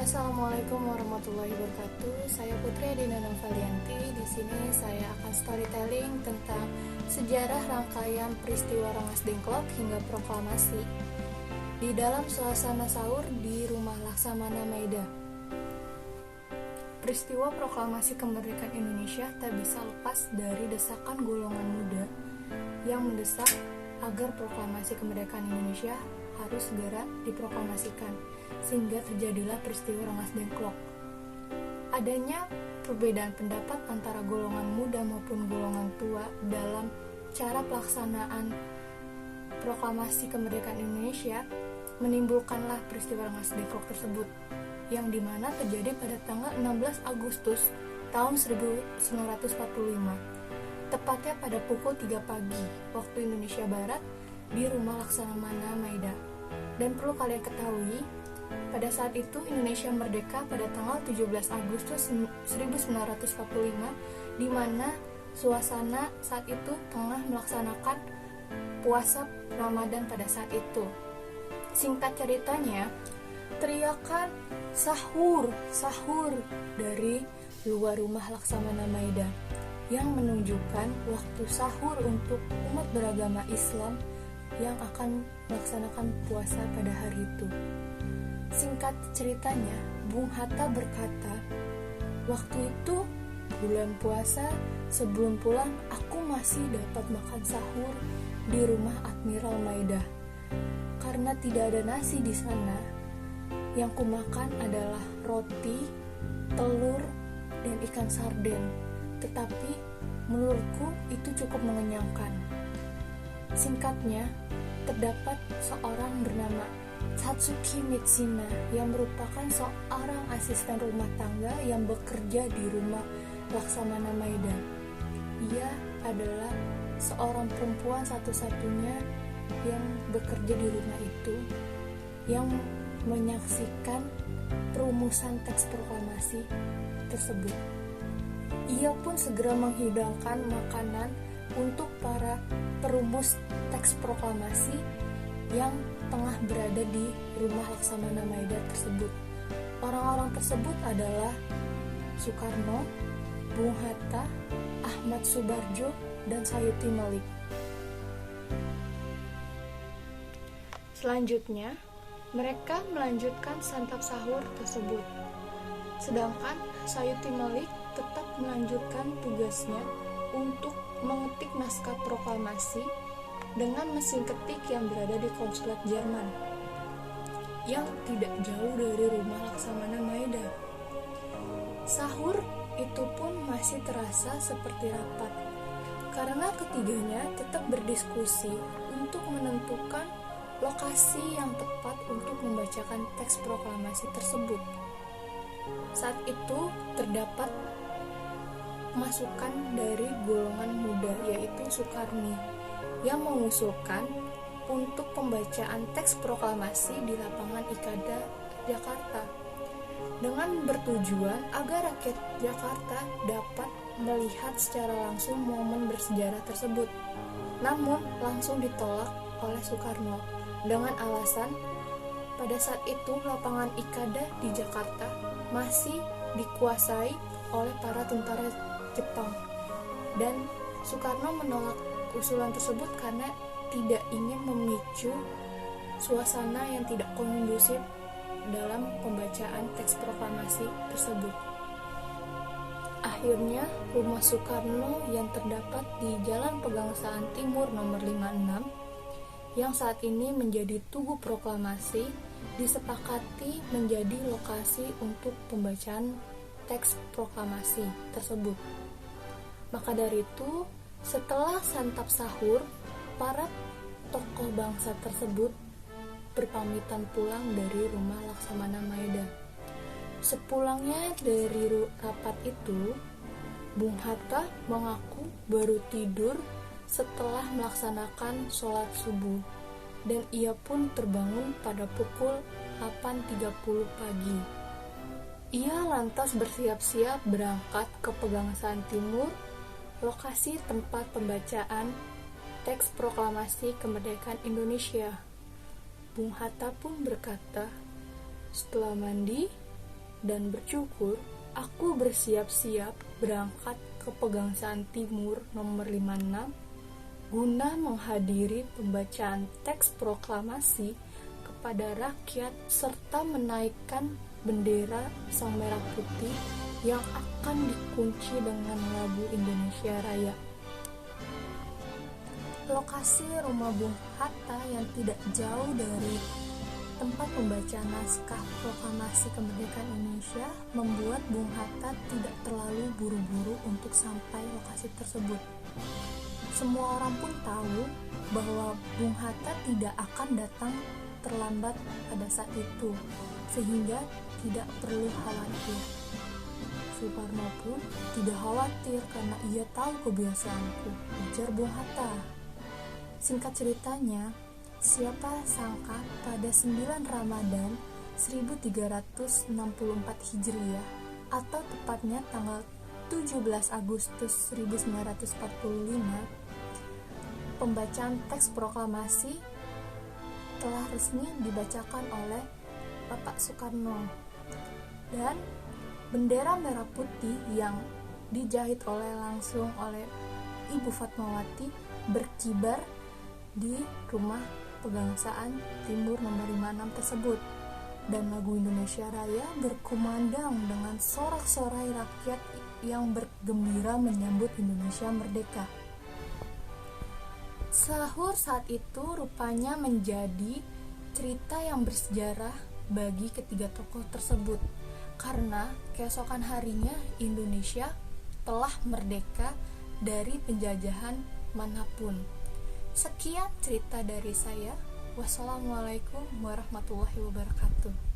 Assalamualaikum warahmatullahi wabarakatuh. Saya Putri Adina Novalianti. Di sini saya akan storytelling tentang sejarah rangkaian peristiwa Rengas Dengklok hingga proklamasi. Di dalam suasana sahur di Rumah Laksamana Maida. Peristiwa proklamasi kemerdekaan Indonesia tak bisa lepas dari desakan golongan muda yang mendesak agar proklamasi kemerdekaan Indonesia harus segera diproklamasikan, sehingga terjadilah peristiwa Rengas Dengklok. Adanya perbedaan pendapat antara golongan muda maupun golongan tua dalam cara pelaksanaan proklamasi kemerdekaan Indonesia menimbulkanlah peristiwa Rengas Dengklok tersebut, yang dimana terjadi pada tanggal 16 Agustus tahun 1945, tepatnya pada pukul 3 pagi waktu Indonesia Barat di Rumah Laksamana Maida. Dan perlu kalian ketahui, pada saat itu Indonesia merdeka pada tanggal 17 Agustus 1945, di mana suasana saat itu tengah melaksanakan puasa Ramadan pada saat itu. Singkat ceritanya, teriakan sahur dari luar Rumah Laksamana Maida yang menunjukkan waktu sahur untuk umat beragama Islam yang akan melaksanakan puasa pada hari itu. Singkat ceritanya, Bung Hatta berkata, "Waktu itu bulan puasa, sebelum pulang aku masih dapat makan sahur di rumah Admiral Maida. Karena tidak ada nasi di sana, yang kumakan adalah roti, telur, dan ikan sarden. Tetapi menurutku itu cukup mengenyangkan." Singkatnya, terdapat seorang bernama Satsuki Mitsina yang merupakan seorang asisten rumah tangga yang bekerja di Rumah Laksamana Maida. Ia adalah seorang perempuan satu-satunya yang bekerja di rumah itu, yang menyaksikan perumusan teks proklamasi tersebut. Ia pun segera menghidangkan makanan untuk para perumus teks proklamasi yang tengah berada di Rumah Laksamana Maida tersebut. Orang-orang tersebut adalah Soekarno, Bung Hatta, Ahmad Subarjo, dan Sayuti Malik. Selanjutnya, mereka melanjutkan santap sahur tersebut. Sedangkan Sayuti Malik tetap melanjutkan tugasnya untuk mengetik naskah proklamasi dengan mesin ketik yang berada di konsulat Jerman yang tidak jauh dari Rumah Laksamana Maida. Sahur itu pun masih terasa seperti rapat, karena ketiganya tetap berdiskusi untuk menentukan lokasi yang tepat untuk membacakan teks proklamasi tersebut. Saat itu terdapat masukan dari golongan muda, yaitu Soekarni, yang mengusulkan untuk pembacaan teks proklamasi di lapangan Ikada, Jakarta, dengan bertujuan agar rakyat Jakarta dapat melihat secara langsung momen bersejarah tersebut. Namun langsung ditolak oleh Soekarno dengan alasan pada saat itu lapangan Ikada di Jakarta masih dikuasai oleh para tentara Jepang, dan Soekarno menolak usulan tersebut karena tidak ingin memicu suasana yang tidak kondusif dalam pembacaan teks proklamasi tersebut. Akhirnya, rumah Soekarno yang terdapat di Jalan Pegangsaan Timur nomor 56, yang saat ini menjadi Tugu Proklamasi, disepakati menjadi lokasi untuk pembacaan teks proklamasi tersebut. Maka dari itu, setelah santap sahur, para tokoh bangsa tersebut berpamitan pulang dari Rumah Laksamana Maida. Sepulangnya dari rapat itu, Bung Hatta mengaku baru tidur setelah melaksanakan sholat subuh, dan ia pun terbangun pada pukul 8.30 pagi. Ia lantas bersiap-siap berangkat ke Pegangsaan Timur, lokasi tempat pembacaan teks proklamasi kemerdekaan Indonesia. Bung Hatta pun berkata, "Setelah mandi, dan bersyukur, aku bersiap-siap berangkat ke Pegangsaan Timur nomor 56 guna menghadiri pembacaan teks proklamasi kepada rakyat serta menaikkan bendera Sang Merah Putih yang akan dikunci dengan lagu Indonesia Raya. Lokasi rumah Bung Hatta yang tidak jauh dari tempat pembacaan naskah proklamasi kemerdekaan Indonesia membuat Bung Hatta tidak terlalu buru-buru untuk sampai lokasi tersebut. Semua orang pun tahu bahwa Bung Hatta tidak akan datang terlambat pada saat itu, sehingga tidak perlu khawatir. Soekarno pun tidak khawatir karena ia tahu kebiasaanku, ujar Bung Hatta. Singkat ceritanya, siapa sangka pada 9 Ramadan 1364 Hijriah atau tepatnya tanggal 17 Agustus 1945, pembacaan teks proklamasi telah resmi dibacakan oleh Bapak Soekarno dan bendera merah putih yang dijahit langsung oleh Ibu Fatmawati berkibar di rumah Pegangsaan Timur nomor 56 tersebut, dan lagu Indonesia Raya berkumandang dengan sorak-sorai rakyat yang bergembira menyambut Indonesia merdeka. Sahur saat itu rupanya menjadi cerita yang bersejarah bagi ketiga tokoh tersebut, karena keesokan harinya Indonesia telah merdeka dari penjajahan manapun. Sekian cerita dari saya. Wassalamualaikum warahmatullahi wabarakatuh.